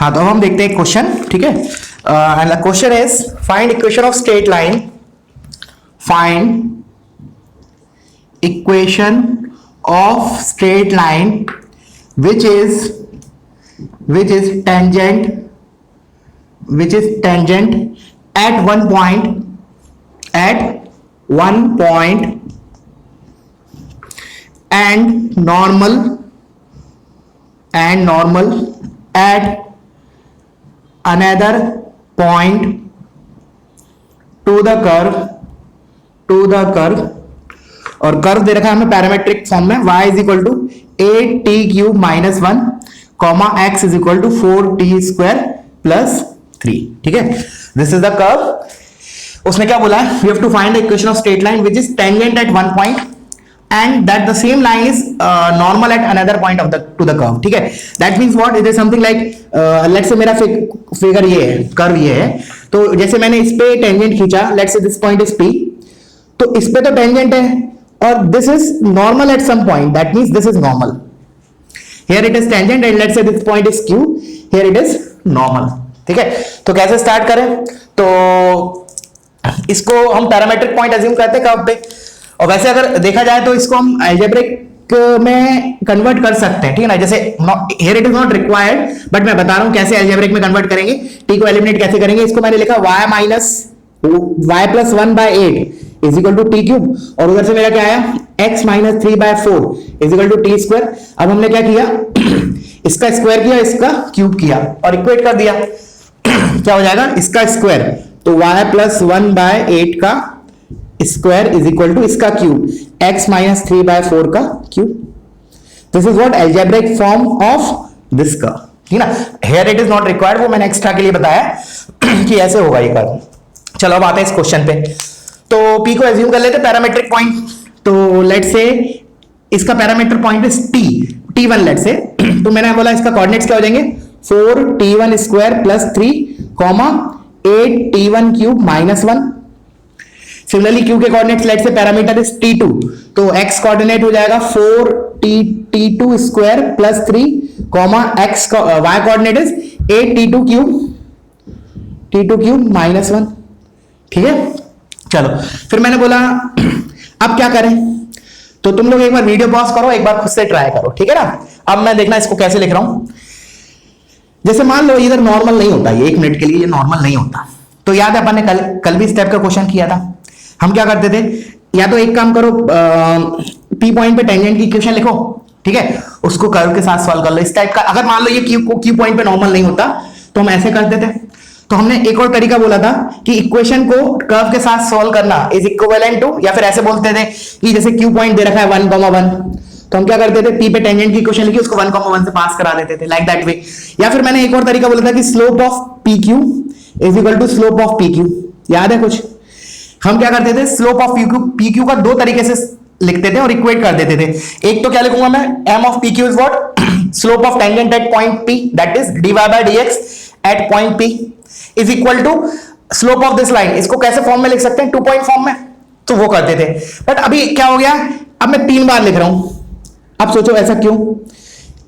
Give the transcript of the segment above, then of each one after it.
हाँ, तो हम देखते हैं क्वेश्चन, ठीक है। And the question is find equation of straight line, find equation of straight line which is tangent at one point and normal at another point to the curve और curve दे रखा है हमें पैरामेट्रिक फॉर्म में, y is equal to 8t³ minus 1 comma x is equal to 4t² plus 3, ठीक है। This is the curve. उसने क्या बोला है, we have to find the equation of straight line which is tangent at one point and that the same line is normal at another point of the to the curve, ठीक है। That means what, it is something like let's say मेरा figure ये है, curve ये है, तो जैसे मैंने इस पे टेंजेंट खींचा, let's say this point is p, तो इस पे तो टेंजेंट है और this is normal at some point, that means this is normal. Here it is tangent and let's say this point is q, here it is normal, ठीक है। तो कैसे स्टार्ट करें, तो इसको हम पैरामेट्रिक पॉइंट अज्यूम करते हैं कर्व पे, और वैसे अगर देखा जाए तो इसको हम अलजेब्रिक में कन्वर्ट कर सकते हैं, ठीक है ना। जैसे here it is not required, but मैं बता रहा हूं कैसे अलजेब्रिक में कन्वर्ट करेंगे, t को एलिमिनेट कैसे करेंगे। इसको मैंने लिखा y minus y plus 1/8 is equal to T cube, और उधर से मेरा क्या आया x minus 3/4 is equal to T square. अब हमने क्या किया, इसका स्क्वायर किया, इसका क्यूब किया और इक्वेट कर दिया। क्या हो जाएगा, इसका स्क्वायर तो y प्लस 1/8 का स्क्वायर इज इक्वल टू इसका क्यूब x माइनस 3/4 का cube. This is what algebraic form of this curve, ठीक है ना। Here it is not required, वो मैंने एक्स्ट्रा के लिए बताया कि ऐसे होगा ये कर्व। चलो अब आते हैं इस क्वेश्चन पे। तो P को एज्यूम कर लेते पैरामेट्रिक पॉइंट, तो लेट्स से इसका parameter point is t1 let's say, तो मैंने बोला इसका कोऑर्डिनेट्स क्या हो जाएंगे 4t1 square plus 3 comma 8t1 cube minus 1। Similarly Q के coordinates let's say parameter is t2, तो x कोऑर्डिनेट हो जाएगा 4t2 square plus 3 comma x y coordinate is 8t2 cube minus 1, ठीक है। चलो फिर मैंने बोला अब क्या करें, तो तुम लोग एक बार वीडियो पॉज करो, एक बार खुद से ट्राई करो, ठीक है ना। अब मैं देखना इसको कैसे लिख रहा हूं। जैसे मान लो इधर नॉर्मल नहीं होता, ये 1 मिनट के लिए ये नॉर्मल नहीं होता, तो याद है अपन ने कल भी स्टेप का क्वेश्चन किया था। हम क्या करते थे, या तो एक काम करो पी पॉइंट पे टेंजेंट की इक्वेशन लिखो, ठीक है, उसको कर्व के साथ सॉल्व कर लो इस टाइप का। अगर मान लो ये क्यू पॉइंट पे नॉर्मल नहीं होता तो हम ऐसे करते थे। तो हमने एक और तरीका बोला था कि इक्वेशन को कर्व के साथ सॉल्व करना इज इक्विवेलेंट टू, या फिर ऐसे बोलते थे कि जैसे क्यू पॉइंट दे रखा है 1, 1, तो हम क्या करते थे, पी पे टेंजेंट की इक्वेशन लिखी, उसको 1, 1 से पास करा देते थे, लाइक दैट वे। या फिर मैंने एक और तरीका बोला था कि slope of P Q is equal to slope of P Q. याद है कुछ, हम क्या करते थे, स्लोप ऑफ पी क्यू का 2 तरीके से लिखते थे और इक्वेट कर देते थे। एक तो क्या लिखूंगा मैं, m of P Q is what, slope of tangent at point p, that is dy by dx at point p is equal to slope of this line. इसको कैसे फॉर्म में लिख सकते हैं, 2 पॉइंट फॉर्म में, तो वो करते थे। बट अभी क्या हो गया, अब मैं 3 बार लिख रहा हूं। अब सोचो ऐसा क्यों,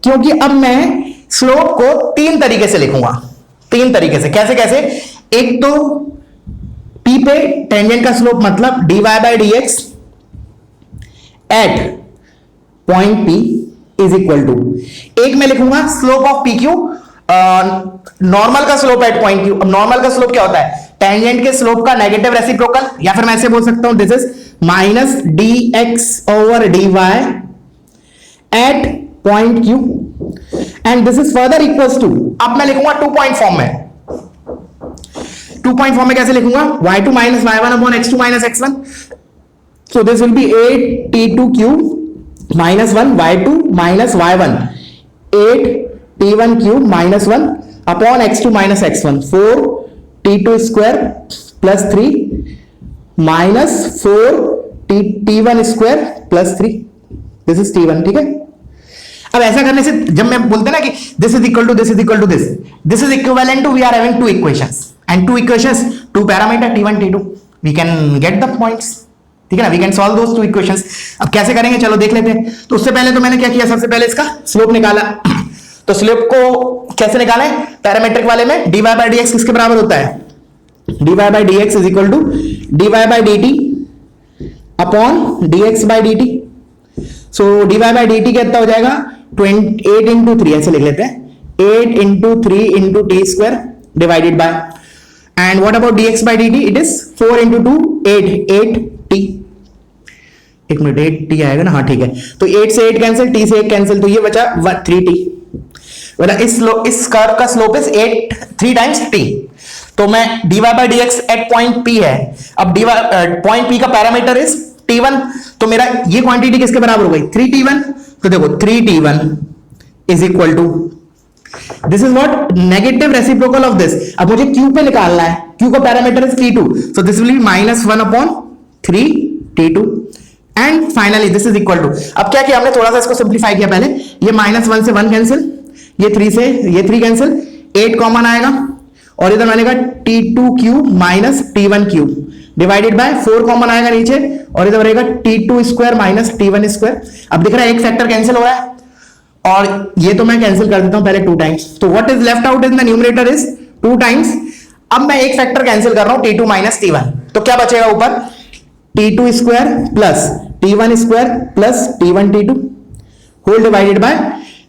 क्योंकि अब मैं स्लोप को 3 तरीके से लिखूंगा, 3 तरीके से। कैसे कैसे, एक तो p पे टेंजेंट का स्लोप मतलब dy by dx at point p is equal to, एक मैं लिखूंगा slope of P Q, normal का स्लोप एट पॉइंट क्यू। अब नॉर्मल का स्लोप क्या होता है, टेंजेंट के स्लोप का नेगेटिव रेसिप्रोकल, या फिर मैं ऐसे बोल सकता हूं this is minus dx over dy at point Q and this is further equals to, अब मैं लिखूंगा 2 पॉइंट फॉर्म में। 2 पॉइंट फॉर्म में कैसे लिखूंगा, y2 minus y1 upon x2 minus x1, so this will be 8t2 cube minus 1 y2 minus y1 8t1 cube minus 1 upon x2 minus x1 4t2 square plus 3 minus 4t1 square plus 3, this is t1, ठीक है। अब ऐसा करने से जब मैं बोलते ना कि this is equal to this is equal to this is equivalent to, we are having 2 equations and 2 equations 2 parameter t1 t2, we can get the points, ठीक है ना। We can solve those 2 equations. अब कैसे करेंगे चलो देख लेते हैं। तो उससे पहले तो मैंने क्या किया, सबसे पहले इसका स्लोप निकाला। तो स्लोप को कैसे निकालें पैरामीट्रिक वाले में, dy बाय dx किसके बराबर होता है, dy by dx is equal to dy by dt upon dx by dt। So dy by dt कितना हो जाएगा 8 इंटू 3, ऐसे लिख लेते हैं 8 into 3 into T square divided by, and what about dx by dt, it is 4 into 2 8 t, एक minute 8t आएगा ना, हाँ ठीक है, तो 8 से 8 कैंसिल, t से 1 कैंसिल, तो ये बचा 3t, मतलब इस कर्व का स्लोप इज 3 टाइम्स t। तो मैं dy by dx at point p है, अब पॉइंट p का पैरामीटर इज t1, तो मेरा ये क्वांटिटी किसके बराबर हो गई 3t1, तो देखो 3t1 is equal to, this is what negative reciprocal of this, अब मुझे q पे निकालना है, q का parameter is t2, so this will be -1 upon 3t2 and finally this is equal to, अब क्या किया हमने थोड़ा सा इसको सिंप्लीफाई किया, पहले ये -1 से 1 कैंसिल, ये 3 से ये 3 कैंसिल, 8 कॉमन आएगा और इधर मैंने कहा t2 minus t1 divided by 4 common आएगा नीचे और इधर रहेगा t2 square minus t1 square. अब दिख रहा है एक फैक्टर कैंसिल हो रहा है और ये तो मैं कैंसिल कर देता हूं पहले 2 टाइम्स, तो what is left out in the numerator is 2 times. अब मैं एक फैक्टर कैंसिल कर रहा हूं t2 माइनस t1, तो क्या बचेगा ऊपर t2 square plus t1 square plus t1 t2 whole divided by,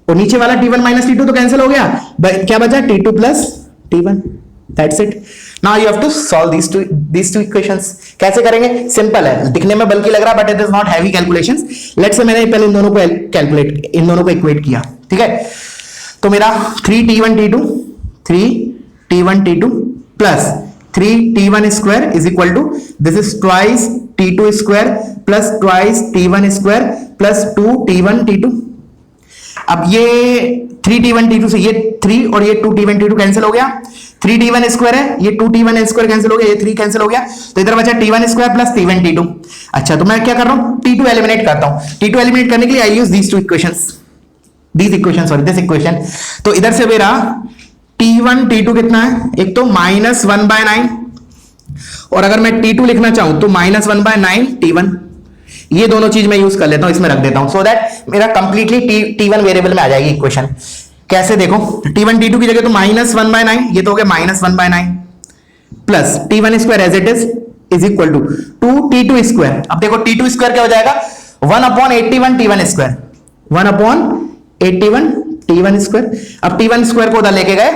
और नीचे वाला t1 माइनस t2 तो कैंसिल हो गया, क्या बचा t2 plus t1, that's it. Now you have to solve these two equations। कैसे करेंगे, सिंपल है, दिखने में बल्कि लग रहा है but it is not heavy calculations. Let's say मैंने पहले इन दोनों को इक्वेट किया, ठीक है, तो मेरा 3t1 t2 plus 3t1 square is equal to, this is twice t2 square plus twice t1 square plus 2t1 t2। अब ये 3t1 t2 से ये 3 और ये 2t1 t2 कैंसिल हो गया, 3t1 स्क्वायर है, ये 2t1 स्क्वायर कैंसिल हो गया, ये 3 कैंसिल हो गया, तो इधर बचा t1 square plus t1 t2। अच्छा, तो मैं क्या कर रहा हूं t2 एलिमिनेट करता हूं, t2 एलिमिनेट करने के लिए आई यूज दिस इक्वेशन। तो इधर से मेरा t1 t2 कितना है, एक तो -1/9 और अगर मैं t2 लिखना चाहूं तो -1/9 t1, ये दोनों चीज मैं यूज कर लेता हूं, इसमें रख देता हूं सो दैट मेरा कंप्लीटली t1 वेरिएबल में आ जाएगी इक्वेशन। कैसे देखो, t1 t2 की जगह तो -1/9, ये तो हो गया -1/9 plus t1 square as it is equal to 2t2 square. अब देखो t2 स्क्वायर क्या हो जाएगा 1/81 t1 स्क्वायर, 1/81 t1 स्क्वायर। अब t1 स्क्वायर को उधर लेके गए,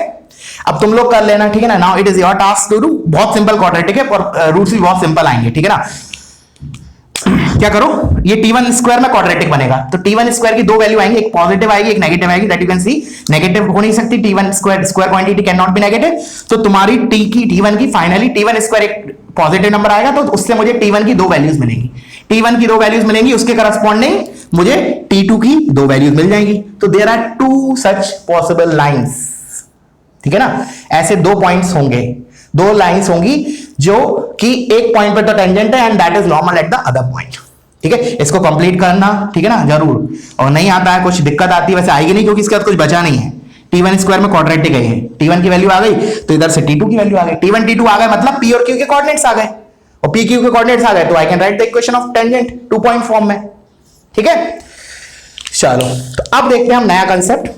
अब तुम लोग कर लेना, ठीक है ना। Now it is your task to do, बहुत सिंपल क्वाड्रेटिक है और रूट्स भी बहुत सिंपल आएंगे, ठीक है ना। क्या करो, ये t1 स्क्वायर में क्वाड्रेटिक बनेगा, तो t1 स्क्वायर की दो वैल्यू आएंगी, एक पॉजिटिव आएगी एक नेगेटिव आएगी, that you can see negative हो नहीं सकती, t1 square quantity can not be negative, तो तुम्हारी t1 की फाइनली t1 स्क्वायर एक पॉजिटिव नंबर आएगा, तो उससे मुझे t1 की दो वैल्यूज मिलेंगी, t1 की दो वैल्यूज मिलेंगी, उसके करस्पॉन्डिंग मुझे t2 की दो वैल्यूज मिल जाएंगी। तो there are 2 such possible lines, ठीक है ना। ऐसे दो पॉइंट्स होंगे, दो लाइंस होंगी जो कि एक पॉइंट पर तो टेंजेंट है and that is normal at the other point, ठीक है। इसको कंप्लीट करना, ठीक है ना, जरूर। और नहीं आता है, कुछ दिक्कत आती है, वैसे आएगी नहीं क्योंकि इसके बाद कुछ बचा नहीं है। t1 स्क्वायर में क्वाड्रेटिक है, t1 की वैल्यू आ गई तो इधर से t2 की वैल्यू आ गई, t1 t2 आ गए मतलब p और q के कोऑर्डिनेट्स आ गए, और p q के कोऑर्डिनेट्स आ गए तो I can write the equation of tangent 2 point form में, ठीक है। चलो, तो अब देखते हैं हम नया कंसेप्ट,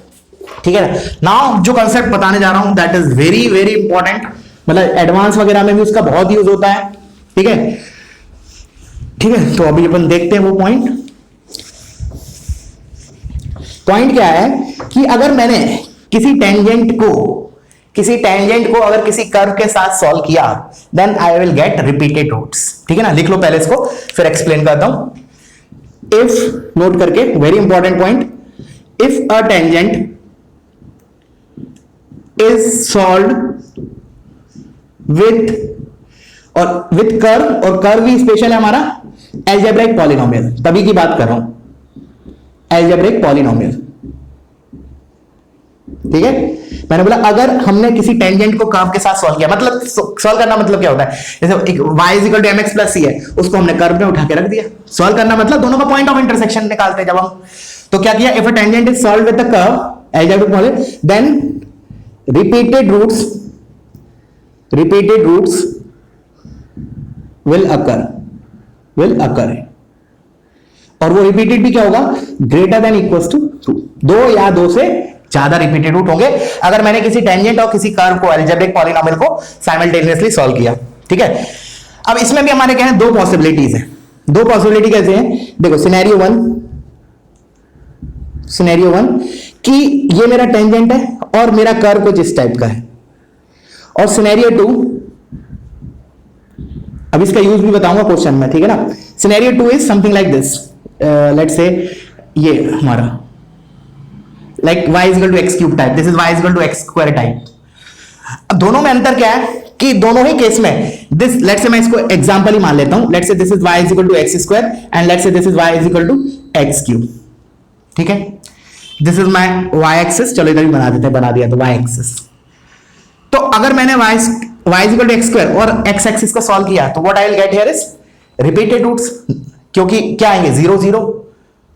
ठीक है ना। नाउ जो कंसेप्ट बताने जा रहा हूं that is very very important, मतलब एडवांस वगैरह में भी उसका बहुत यूज होता है, ठीक है, ठीक है। तो अभी अपन देखते हैं वो पॉइंट क्या है कि अगर मैंने किसी टेंजेंट को अगर किसी कर्व के साथ सॉल्व किया then I will get repeated roots, ठीक है ना। लिख लो पहले इसको, फिर एक्सप्लेन करता हूं। इफ, नोट करके, very important point, if a tangent is solved with curve, और कर्व भी स्पेशल है हमारा एल्जेब्रिक पॉलिनोमियल, तभी की बात कर रहा हूं, एल्जेब्रिक पॉलिनोमियल, ठीक है। मैंने बोला अगर हमने किसी टेंजेंट को कर्व के साथ सॉल्व किया, मतलब सॉल्व करना मतलब क्या होता है, जैसे एक y = mx + c है, उसको हमने कर्व में उठा के रख दिया। सॉल्व करना मतलब दोनों का पॉइंट ऑफ इंटरसेक्शन निकालते हैं जब हम, तो क्या किया, if a tangent is solved with the curve algebraic polynomial then repeated roots will occur, और वो रिपीटेड भी क्या होगा, ग्रेटर देन इक्वल्स टू 2, 2 या 2 से ज्यादा रिपीटेड रूट होंगे अगर मैंने किसी टेंजेंट और किसी कर्व को अलजेब्रिक पॉलिनोमियल को साइमल्टेनियसली सॉल्व किया। ठीक है, अब इसमें भी हमारे क्या है, दो पॉसिबिलिटीज है। दो पॉसिबिलिटी कैसे हैं, देखो सिनेरियो वन कि ये मेरा टेंजेंट है और मेरा कर्व कुछ इस टाइप का है, और सिनेरियो टू, अब इसका यूज भी बताऊंगा क्वेश्चन में, ठीक है ना। Scenario two is something like this, let's say ये हमारा like y is equal to x cube type, this is y is equal to X square type. अब दोनों में अंतर क्या है कि दोनों ही केस में दिस, लेट्स से मैं इसको एग्जांपल ही मान लेता हूं, let's say this is y is equal to X square and let's say this is y is equal to x cube. ठीक है, this is my y axis, चलो इधर भी बना देते हैं, बना दिया तो y एक्सिस। तो अगर मैंने y is equal to X square और x एक्सिस को सॉल्व किया तो what I will get here is repeated roots, क्योंकि क्या आएंगे 0 0,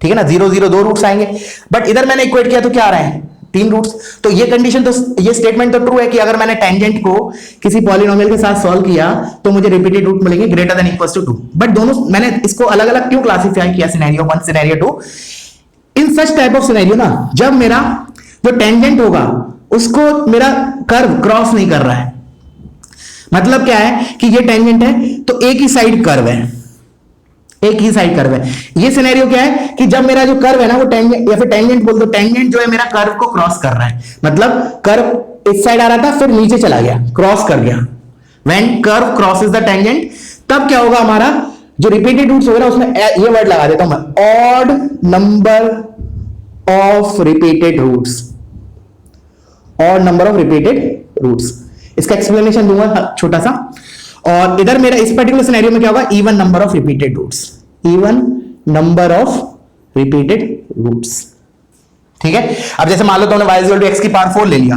ठीक है ना, 0 0 दो रूट्स आएंगे। बट इधर मैंने इक्वेट किया तो क्या आ रहे हैं, 3 रूट्स। तो ये कंडीशन तो, ये स्टेटमेंट तो ट्रू है कि अगर मैंने टेंजेंट को किसी पॉलिनोमियल के साथ सॉल्व किया तो मुझे रिपीटेड रूट मिलेंगे greater than equals to 2। But दोनों मैंने इसको अलग अलग क्यों क्लासिफाई किया, scenario 1 scenario 2। In such type of scenario ना, जब मेरा जो टेंजेंट होगा उसको मेरा कर्व क्रॉस नहीं कर रहा है, मतलब क्या है कि ये टेंजेंट है तो एक ही साइड कर्व है, एक ही साइड कर्व है। ये सिनेरियो क्या है कि जब मेरा जो कर्व है ना वो टेंजेंट, या फिर टेंजेंट बोल दो, टेंजेंट जो है मेरा कर्व को क्रॉस कर रहा है, मतलब कर्व इस साइड आ रहा था फिर नीचे चला गया, क्रॉस कर गया। When curve crosses the tangent तब क्या होगा, हमारा जो रिपीटेड रूट्स होगा ना उसमें ये वर्ड लगा देता हूं मैं, odd number of repeated roots, odd number of repeated roots. इसका एक्सप्लेनेशन दूंगा छोटा सा। और इधर मेरा इस पर्टिकुलर सिनेरियो में क्या होगा, even number of repeated roots, even number of repeated roots. ठीक है, अब जैसे मान लो तुमने y इक्वल टू x की पावर 4 ले लिया,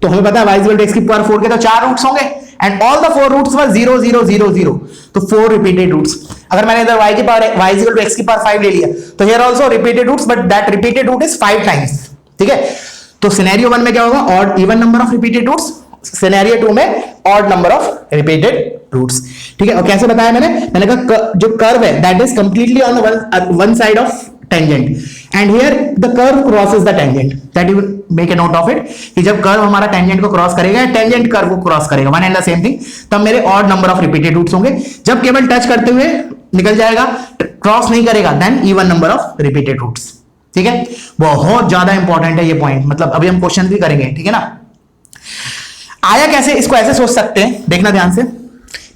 तो हमें पता है y इक्वल टू x की पावर 4 के तो 4 रूट्स होंगे and all the 4 roots were 0 0 0 0, तो 4 रिपीटेड रूट्स। अगर मैंने इधर y की power y equal to x की पावर 5 ले लिया तो here also repeated roots, but that repeated root is 5 times. ठीक है, तो सिनेरियो 1 में क्या होगा, odd even number of repeated roots, scenario 2 में odd number of repeated roots. ठीक है, और कैसे बताया मैंने कहा जो कर्व है that is completely on one side of tangent and here the curve crosses the tangent, that you make a note of it कि जब कर्व हमारा टेंजेंट को क्रॉस करेगा, टेंजेंट कर्व को क्रॉस करेगा, one and the same thing, तब मेरे odd number of repeated roots होंगे। जब केवल टच करते हुए निकल जाएगा, क्रॉस नहीं करेगा, then even number of repeated roots. ठीक है, बहुत ज्यादा इंपॉर्टेंट है ये पॉइंट, मतलब अभी हम क्वेश्चन भी करेंगे। ठीक है ना, आया कैसे, इसको ऐसे सोच सकते हैं, देखना ध्यान से।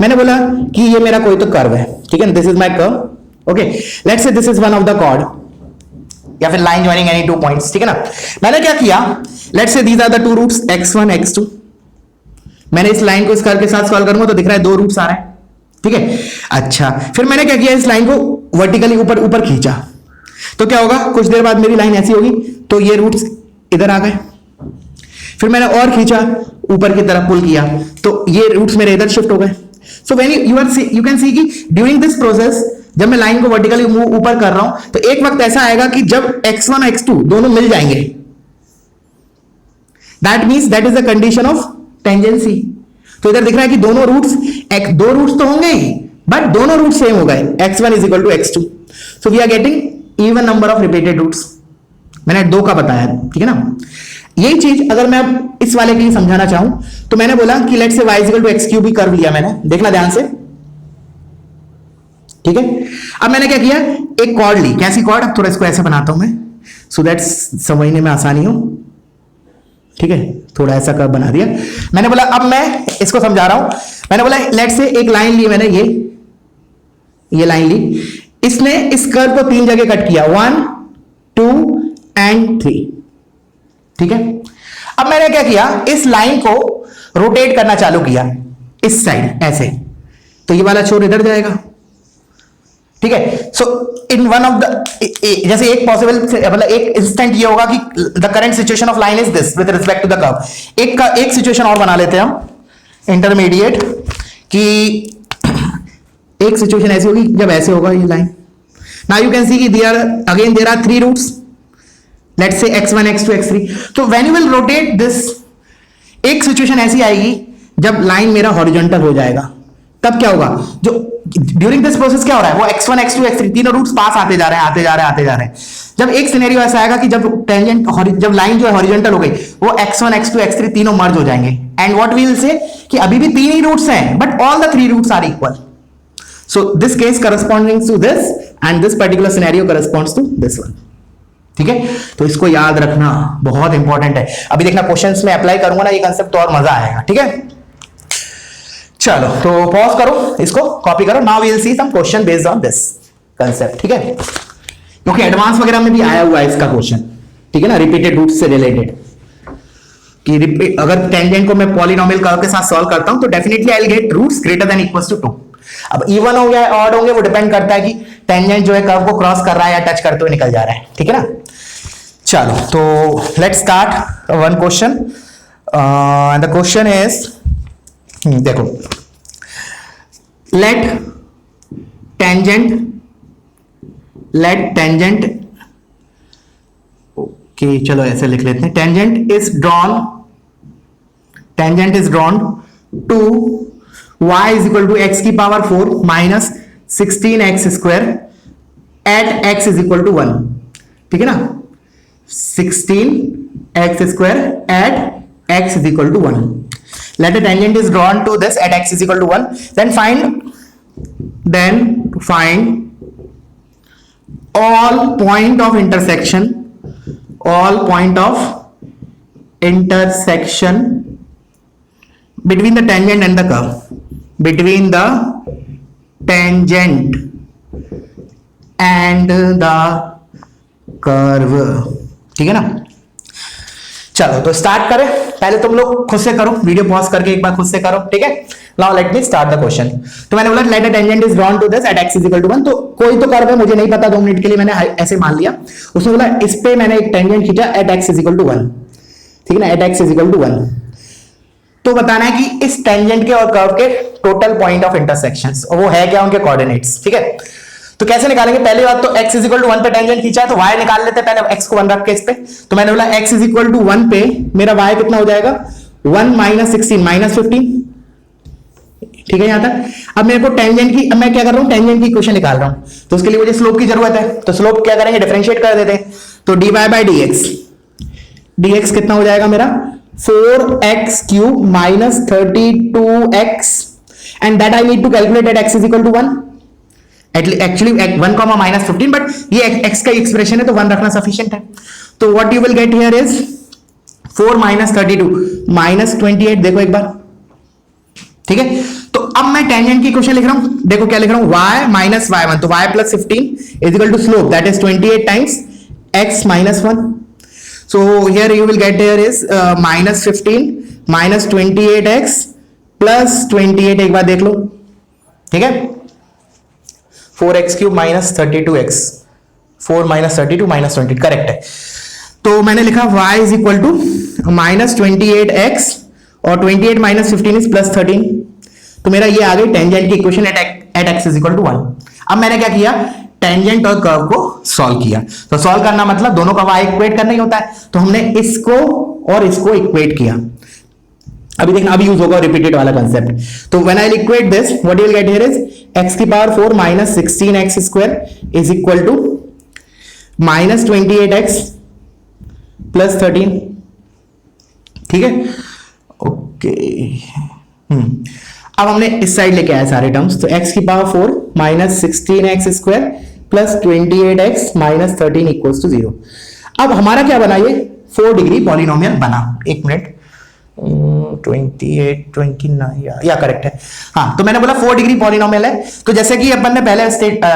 मैंने बोला कि ये मेरा कोई तो कर्व है, ठीक है ना, this is my curve, okay, let's say this is one of the chord या फिर लाइन ज्वाइनिंग एनी 2 पॉइंट्स। ठीक है ना, मैंने क्या किया, let's say these are the 2 roots x1 x2। मैंने इस लाइन को इस कर्व के साथ सॉल्व करूंगा तो दिख रहा है 2 रूट्स आ रहे हैं। ठीक है, अच्छा, फिर मैंने क्या किया, इस लाइन को वर्टिकली ऊपर ऊपर खींचा, तो क्या होगा, कुछ देर बाद मेरी लाइन ऐसी होगी तो ये रूट्स इधर आ गए। फिर मैंने और खींचा, ऊपर की तरफ पुल किया तो ये रूट्स मेरे इधर शिफ्ट हो गए। So when you can see कि ड्यूरिंग दिस प्रोसेस जब मैं लाइन को वर्टिकली ऊपर कर रहा हूं तो एक वक्त ऐसा आएगा कि जब x1 और x2 दोनों मिल जाएंगे, that means that is the condition of tangency. तो इधर दिख रहा है कि दोनों रूट्स, दो रूट्स तो होंगे ही बट दोनों रूट्स सेम हो गए, x1 is equal to x2, so we are getting even number of repeated roots. मैंने 2 का बताया, ठीक है ना। यही चीज अगर मैं इस वाले के लिए समझाना चाहूं तो मैंने बोला कि let's say y equal to x cube भी कर्व लिया मैंने, देखना ध्यान से। ठीक है, अब मैंने क्या किया, एक कॉर्ड ली, कैसी कॉर्ड, थोड़ा इसको ऐसे बनाता हूं मैं सो दैट समझने में आसानी हो। ठीक है, थोड़ा ऐसा कर्व बना दिया। मैंने बोला अब मैं इसको समझा रहा हूं, मैंने बोला लेट्स से एक लाइन ली मैंने, ये लाइन ली, इसने इस कर्व को 3 जगह कट किया, 1 2 एंड 3। ठीक है, अब मैंने क्या किया, इस लाइन को रोटेट करना चालू किया इस साइड ऐसे, तो ये वाला छोर इधर जाएगा। ठीक है, so in one of the, जैसे एक पॉसिबल मतलब एक इंस्टेंट ये होगा कि the current situation of line is this with respect to the curve. एक सिचुएशन और बना लेते हैं हम इंटरमीडिएट, कि एक सिचुएशन ऐसी होगी जब ऐसे होगा ये line. Now you can see कि there are 3 roots, let's say x1 x2 x3। तो when you will rotate this, एक सिचुएशन ऐसी आएगी जब लाइन मेरा हॉरिजॉन्टल हो जाएगा, तब क्या होगा, जो ड्यूरिंग दिस प्रोसेस क्या हो रहा है, वो x1 x2 x3 तीनों रूट्स पास आते जा रहे हैं, आते जा रहे हैं, आते जा रहे हैं। जब एक सिनेरियो ऐसा आएगा कि जब टेंजेंट जब लाइन जो है हॉरिजॉन्टल हो गई, वो x1 x2 x3 तीनों मर्ज हो जाएंगे, and what we will say कि अभी भी तीन ही रूट्स हैं but all the three roots are equal. So this case corresponding to this and this particular scenario corresponds to this one. ठीक है, तो इसको याद रखना बहुत इंपॉर्टेंट है. अभी देखना क्वेश्चंस में अप्लाई करूंगा ना ये कंसेप्ट तो और मजा आएगा. ठीक है, चलो तो पॉज करो, इसको कॉपी करो. Now we will see some question based on this concept. ठीक है, क्योंकि एडवांस वगैरह में भी आया हुआ है इसका क्वेश्चन. ठीक है ना, रिपीटेड रूट्स से रिलेटेड कि अगर टेंजेंट को मैं पॉलिनोमियल कर्व के साथ सॉल्व करता हूं तो definitely I will get roots greater than equals to 2. अब इवन हो गया ऑड होंगे वो डिपेंड करता है कि टेंजेंट जो है कर्व को क्रॉस कर रहा है या टच करते हुए निकल जा रहा है. ठीक है ना, चलो तो let's start one question. And the question is, देखो, लेट टेंजेंट ओके चलो ऐसे लिख लेते हैं. Tangent is drawn to y is equal to x की power 4 minus 16x square at x is equal to 1. ठीक है ना, 16x square at x is equal to 1. Let a tangent is drawn to this at x is equal to 1. Then find all point of intersection between the tangent and the curve. Between the tangent and the curve. ठीक है ना, चलो तो start करें. पहले तुम लोग खुद से करो, वीडियो पॉज करके एक बार खुद से करो. ठीक है, now let me start the question. तो मैंने बोला let a tangent is drawn to this at x is equal to 1. तो कोई तो कर्व है, मुझे नहीं पता, 2 मिनट के लिए मैंने ऐसे मान लिया. उसने बोला इस पे मैंने एक टेंजेंट खींचा at x is equal to 1. ठीक है ना, at x is equal to 1. तो बताना है कि इस टेंजेंट के और कर्व के टोटल पॉइंट ऑफ इंटरसेक्शंस, और वो है क्या, उनके कोऑर्डिनेट्स. ठीक है, तो कैसे निकालेंगे? पहली बात तो x इज इक्वल टू 1 पे टेंजेंट खींचा है तो y निकाल लेते हैं. पहले x को 1 रख के इस पे, तो मैंने बोला x इज इक्वल टू 1 पे मेरा y कितना हो जाएगा, 1 माइनस 16 माइनस 15. ठीक है यहां तक. अब मेरे को टेंजेंट की, अब मैं क्या कर रहा हूं, टेंजेंट की इक्वेशन निकाल रहा हूं. तो उसके लिए मुझे स्लोप की जरूरत है. तो स्लोप क्या करेंगे, डिफरेंशिएट कर देते हैं. तो dy बाय dx कितना हो जाएगा मेरा, 4x cube minus 32x, and that I need to calculate at x is equal to 1. Actually 1 comma minus 15, but ये x का एक्सप्रेशन है तो 1 रखना सफिशिएंट है. तो what you will get here is 4 minus 32 minus 28. देखो एक बार. ठीक है, तो अब मैं टेंजेंट की इक्वेशन लिख रहा हूं. देखो क्या लिख रहा हूं, y माइनस y1, तो y plus 15 is equal to slope that is 28 times x minus 1. So here you will get here is minus 15 minus 28x plus 28. एक बार देख लो. ठीक है, 4x cube minus 32x, 4 minus 32 minus 20, correct है. तो मैंने लिखा y is equal to minus 28x और 28 minus 15 is plus 13. तो मेरा ये आ गई टेंजेंट की equation at x is equal to 1. अब मैंने क्या किया, टेंजेंट और कर्व को सॉल्व किया. तो सॉल्व करना मतलब दोनों का y इक्वेट करना ही होता है. तो हमने इसको और इसको इक्वेट किया. अभी देखना, अभी यूज होगा रिपीटेड वाला कंसेप्ट. तो when I equate this what you will get here is x की power 4 minus 16x square is equal to minus 28x plus 13. ठीक है, ओके. अब हमने इस साइड लेके आया सारे टर्म्स. तो x की power 4 minus 16x square plus 28x minus 13 equals to 0. अब हमारा क्या बना, ये 4 डिग्री पॉलिनोमियल बना. एक मिनट, 28 29 या करेक्ट है. हाँ, तो मैंने बोला 4 डिग्री पॉलिनोमियल है. तो जैसे कि अपन ने पहले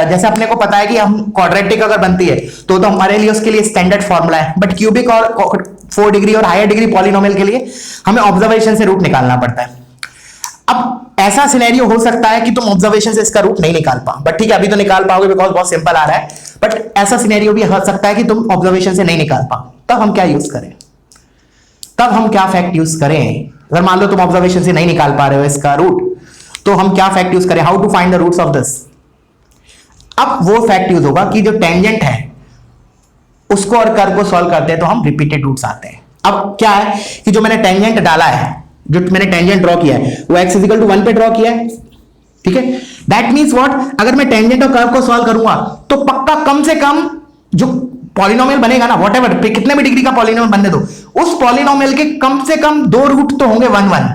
जैसे अपने को पता है कि हम क्वाड्रेटिक अगर बनती है तो हमारे लिए उसके लिए स्टैंडर्ड फॉर्मूला है. बट क्यूबिक और 4 डिग्री और हायर डिग्री पॉलिनोमियल के लिए हमें ऑब्जर्वेशन से रूट निकालना पड़ता है. अब ऐसा सिनेरियो हो सकता है कि तुम ऑब्जर्वेशन से इसका रूट नहीं निकाल पाओ, बट ठीक है अभी तो निकाल पाओगे बिकॉज बहुत सिंपल आ रहा है. बट ऐसा सिनेरियो भी हो सकता है कि तुम ऑब्जर्वेशन से नहीं निकाल पाओ. तब हम क्या यूज करें, तब हम क्या फैक्ट यूज करें? अगर मान लो तुम ऑब्जर्वेशन से नहीं निकाल पा रहे हो इसका रूट, तो हम क्या फैक्ट यूज करें, how to find the roots of this. अब वो फैक्ट यूज होगा कि जो टेंजेंट है उसको और कर्व को सॉल्व करते हैं तो हम रिपीटेड रूट्स आते हैं. अब क्या है कि जो मैंने टेंजेंट डाला है, जो मैंने टेंजेंट ड्रॉ किया है वो x इक्वल टू 1 पे ड्रॉ किया है. ठीक है, दैट मींस व्हाट, अगर मैं टेंजेंट और कर्व को सॉल्व करूंगा तो पक्का कम से कम जो पॉलिनोमियल बनेगा ना, व्हाटएवर कितने भी डिग्री का पॉलिनोमियल बनने दो, उस पॉलिनोमियल के कम से कम 2 रूट तो होंगे 1 1।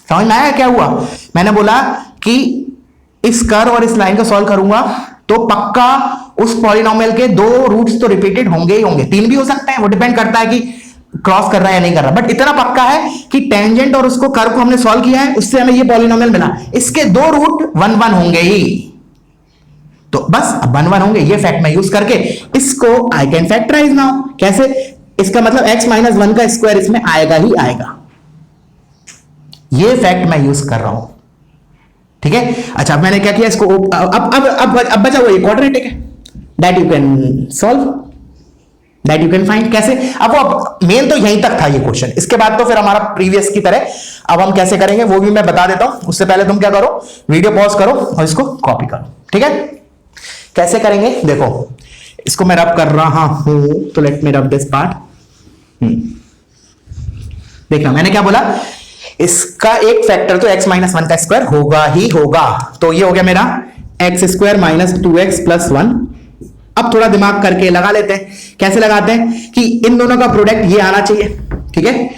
समझ में आया क्या हुआ? मैंने बोला कि इस कर्व और इस लाइन को सॉल्व करूंगा तो पक्का उस पॉलिनोमियल के 2 रूट्स तो रिपीटेड होंगे ही होंगे, 3 भी हो सकते हैं, वो डिपेंड करता है कि क्रॉस कर रहा है या नहीं कर रहा, बट इतना पक्का है कि टेंजेंट और उसको कर्व को हमने सॉल्व किया है, उससे हमें ये पॉलिनोमियल मिला, इसके 2 रूट 1 1 होंगे ही। तो बस 1 1 होंगे, ये फैक्ट मैं यूज करके इसको आई कैन फैक्टराइज नाउ। कैसे? इसका मतलब x माइनस 1 का स्क्वायर इसमें आएगा ही आएगा, ये फैक्ट मैं यूज कर रहा हूं। ठीक है, अच्छा अब मैंने क्या किया, इसको अब बचा हुआ ये क्वाड्रेटिक है, that you can solve, that you can find. कैसे? अब वो मेन तो यहीं तक था ये क्वेश्चन, इसके बाद तो फिर हमारा प्रीवियस की तरह अब हम कैसे करेंगे वो भी मैं बता देता हूं। उससे पहले तुम क्या करो, वीडियो पॉज करो और इसको कॉपी करो। ठीक है, कैसे करेंगे देखो, इसको मैं रब कर रहा हूं, तो let me rub this part. देखना मैंने क्या बोला, इसका एक फैक्टर तो x माइनस 1 का स्क्वायर होगा ही होगा, तो ये हो गया मेरा x square minus 2x plus 1। अब थोड़ा दिमाग करके लगा लेते हैं। कैसे लगाते हैं कि इन दोनों का प्रोडक्ट ये आना चाहिए। ठीक है,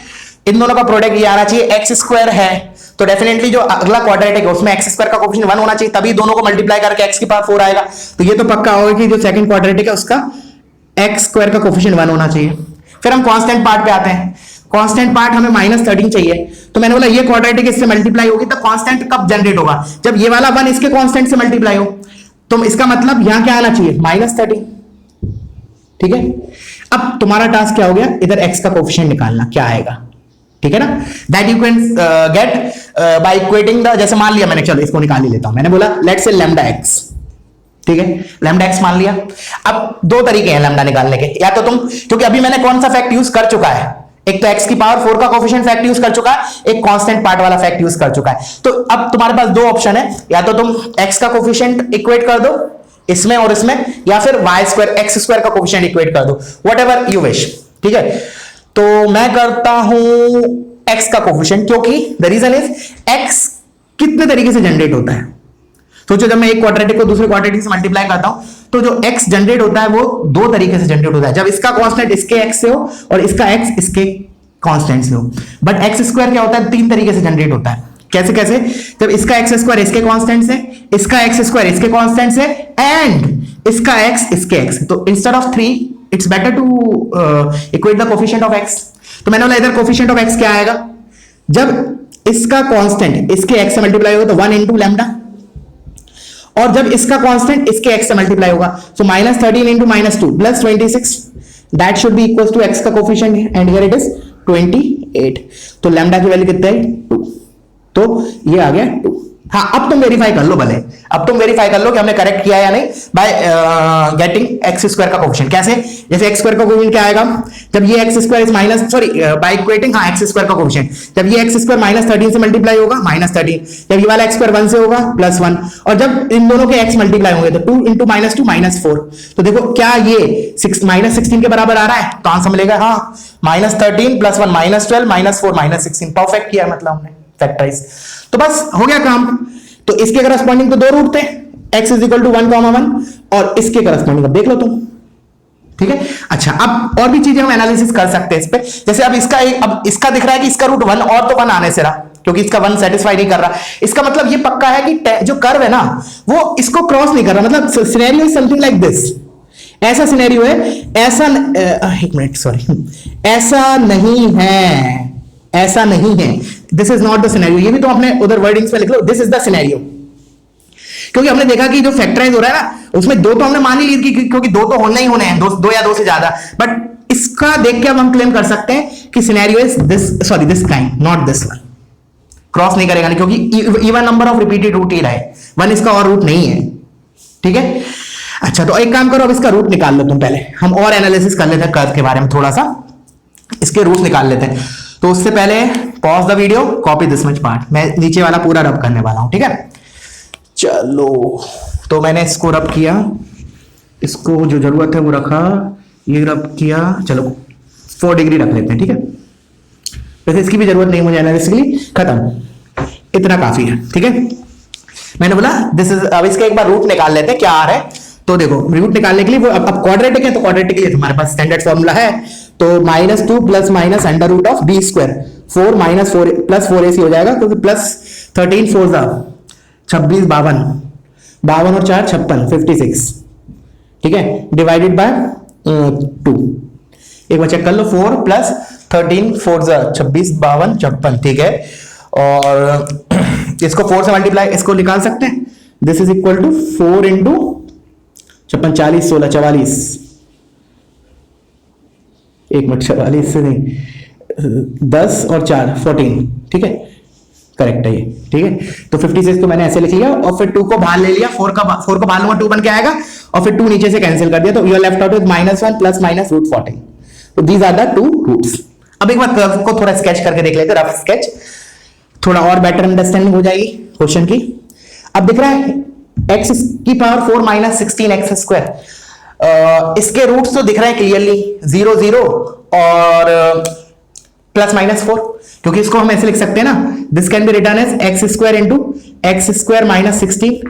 इन दोनों का प्रोडक्ट ये आना चाहिए, एक्स स्क्वायर है तो डेफिनेटली जो अगला क्वाड्रेटिक है उसमें एक्स स्क्वायर का कोफिशिएंट 1 होना चाहिए, तभी दोनों को मल्टीप्लाई करके एक्स की पावर 4 आएगा। तो ये तो पक्का होगा कि जो सेकंड क्वाड्रेटिक है उसका एक्स स्क्वायर का कोफिशिएंट 1 होना चाहिए। फिर हम कांस्टेंट पार्ट पे आते हैं। कांस्टेंट पार्ट हमें -13 चाहिए, तो मैंने बोला ये क्वाड्रेटिक इससे मल्टीप्लाई होगी, तब कांस्टेंट कब जनरेट होगा, जब ये वाला 1 इसके कांस्टेंट से मल्टीप्लाई हो। तो इसका मतलब यहां क्या आना चाहिए, -13। ठीक है, अब तुम्हारा टास्क क्या हो गया, इधर x का कोफिशिएंट निकालना, क्या आएगा। ठीक है ना, that you can get by equating the, जैसे मान लिया मैंने, चलो इसको निकाल ही लेता हूं। मैंने बोला लेट्स से लैम्डा x, ठीक है, लैम्डा x मान लिया। अब 2 तरीके हैं लैम्डा निकालने के, या तो तुम, क्योंकि अभी मैंने कौन सा फैक्ट यूज कर चुका है, एक तो x की पावर 4 का कोफिशिएंट फैक्ट यूज कर चुका है, एक कांस्टेंट पार्ट वाला फैक्ट यूज कर चुका है। तो अब तुम्हारे पास 2 ऑप्शन है, या तो तुम x का कोफिशिएंट इक्वेट कर दो इसमें और इसमें, या फिर y स्क्वायर x स्क्वायर का कोफिशिएंट इक्वेट कर दो, व्हाटएवर यू विश। ठीक है, तो मैं करता हूं x का कोफिशिएंट, क्योंकि द रीजन इज x कितने तरीके से जनरेट होता है। सोचो जब मैं एक क्वाड्रेटिक को दूसरे क्वाड्रेटिक से मल्टीप्लाई करता हूं तो जो x जनरेट होता है वो 2 तरीके से जनरेट होता है, जब इसका कांस्टेंट इसके x से हो और इसका x इसके कांस्टेंट से हो। बट x स्क्वायर क्या होता है, 3 तरीके से जनरेट होता है। कैसे कैसे, जब इसका x स्क्वायर इसके कांस्टेंट से, इसका x स्क्वायर इसके कांस्टेंट से, एंड इसका x इसके x। तो instead of 3 it's better to equate the coefficient of x। तो मैंने बोला इधर कोफिशिएंट ऑफ x क्या आएगा, जब इसका कांस्टेंट इसके x से मल्टीप्लाई होगा तो 1 into लैम्डा, और जब इसका कांस्टेंट इसके x से मल्टीप्लाई होगा तो -13 into -2 plus 26, that should be equal to x का coefficient, and here it is 28। तो लैम्डा की वैल्यू कितना है, 2, तो ये आ गया 2। हाँ, अब तुम वेरीफाई कर लो, भले अब तुम वेरीफाई कर लो कि हमने करेक्ट किया या नहीं बाय गेटिंग एक्स स्क्वायर का कोफिशिएंट। कैसे, जैसे एक्स स्क्वायर का कोफिशिएंट क्या आएगा, जब ये x square is minus, sorry by equating, हाँ एक्स स्क्वायर का कोफिशिएंट, जब ये एक्स स्क्वायर -13 से मल्टीप्लाई होगा -13, जब ये वाला एक्स स्क्वायर 1 से होगा +1, और जब इन दोनों के एक्स मल्टीप्लाई होंगे तो 2 into -2 -4। तो देखो क्या ये -16 के बराबर आ रहा है, तो आंसर मिलेगा हाँ -13 + 1 -12 -4 -16। परफेक्ट किया मतलब हमने फैक्टराइज, तो बस हो गया काम। तो इसके करस्पॉन्डिंग तो 2 रूट थे, x = 1, 1 और इसके करस्पॉन्डिंग अब देख लो तुम। ठीक है, अच्छा अब और भी चीजें हम एनालिसिस कर सकते हैं इस पे, जैसे अब इसका दिख रहा है कि इसका रूट 1 और तो 1 आने से रहा, क्योंकि इसका 1 सेटिस्फाई नहीं कर रहा। इसका मतलब ये पक्का है कि जो कर्व है ना वो इसको क्रॉस नहीं कर रहा, मतलब scenario is something like this. ऐसा सिनेरियो है, ऐसा एक मिनट सॉरी, ऐसा नहीं है, ऐसा नहीं है, this is not the scenario. ये भी तो अपने उधर वर्डिंग्स में लिख लो, दिस इज द सिनेरियो। क्योंकि हमने देखा कि जो फैक्टराइज हो रहा है ना उसमें 2 तो हमने मान ही ली थी, क्योंकि 2 तो होने ही होने हैं, 2 या 2 से ज्यादा। बट इसका देख के अब हम क्लेम कर सकते हैं कि scenario is this, sorry this kind, not this one. Cross नहीं करेगा, क्योंकि even number of repeated root ही रहे, 1 इसका और रूट नहीं है। ठीक है, अच्छा तो एक काम करो, अब इसका रूट निकाल लो तुम, पहले हम और एनालिसिस कर लेते हैं कर्व के बारे में, थोड़ा सा इसके रूट निकाल लेते हैं। तो उससे पहले pause the video, copy this much part, मैं नीचे वाला पूरा रब करने वाला हूं। ठीक है, चलो तो मैंने इसको रब किया, इसको जो जरूरत है वो रखा, ये रब किया, चलो 4 डिग्री रख लेते हैं। ठीक है, वैसे इसकी भी जरूरत नहीं मुझे एनालिसिस के लिए, खत्म, इतना काफी है। ठीक है, मैंने बोला दिस इज, अब इसका एक बार रूट निकाल लेते हैं क्या आ रहा है। तो देखो रूट निकालने के लिए वो अब क्वाड्रेटिक है तो क्वाड्रेटिक के लिए हमारे पास स्टैंडर्ड फॉर्मूला है, तो -2 plus minus under root of B square, 4 minus 4 plus 4ac हो जाएगा, क्योंकि प्लस 13 4 26 52, 52 और 4 56 56, ठीक है, डिवाइडेड बाय 2। एक बार चेक कर लो, 4 प्लस 13 4 26 52 56, ठीक है। और इसको 4 से मल्टीप्लाई इसको निकाल सकते हैं, this is equal to 4 into 56 40 16 44, एक मिनट 44 से नहीं 10 और 4 14, ठीक है, करेक्ट है ये, ठीक है। तो 56 को मैंने ऐसे लिख लिया और फिर 2 को बाहर ले लिया, 4 को बाहर लूंगा 2 बन के आएगा, और फिर 2 नीचे से कैंसिल कर दिया, तो you are left out with -1 plus minus root 14। तो दीज आर द 2 रूट्स। अब एक बार कर्व को थोड़ा स्केच करके देख लेते हैं, रफ स्केच, थोड़ा और बेटर अंडरस्टैंडिंग हो जाएगी क्वेश्चन की। अब दिख रहा है x की पावर 4 माइनस 16x स्क्वायर, इसके रूट्स तो दिख रहे हैं क्लियरली 0 0 और प्लस माइनस 4, क्योंकि इसको हम ऐसे लिख सकते हैं ना, this can be written as x square into x square minus 16,